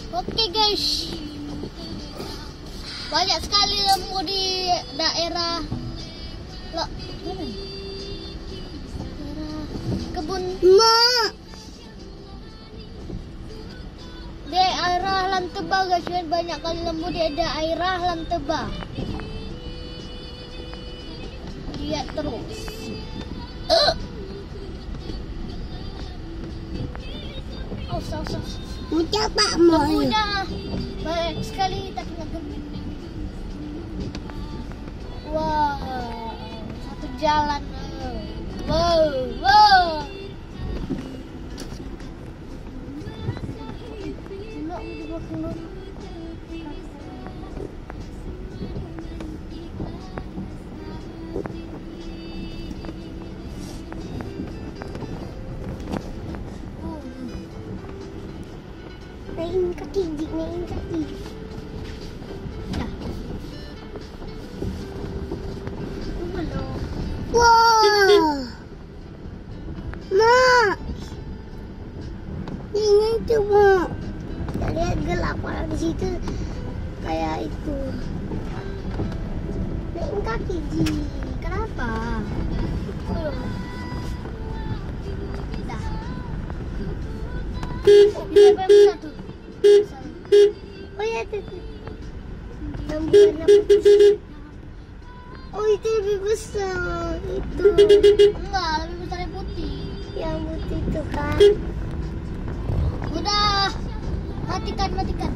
Oke guys, banyak sekali lembu di daerah daerah kebun di daerah Lanteba guys, banyak kali lembu di daerah Lanteba. Lihat terus. Coba mau. Lembunya banyak sekali tapi nggak gemuk. Wow, satu jalan. Wow. Naikin kaki. Wow, Ma, ini tuh Ma. Kita lihat gelap kalau di situ kayak itu. Naikin kaki Ji. Kenapa? Dah. Siapa yang satu? Oh ya tuh. Lembu warna putih. Oh itu lebih besar itu. Enggak, lebih besar yang putih. Yang putih itu kan. Udah, matikan. Matikan.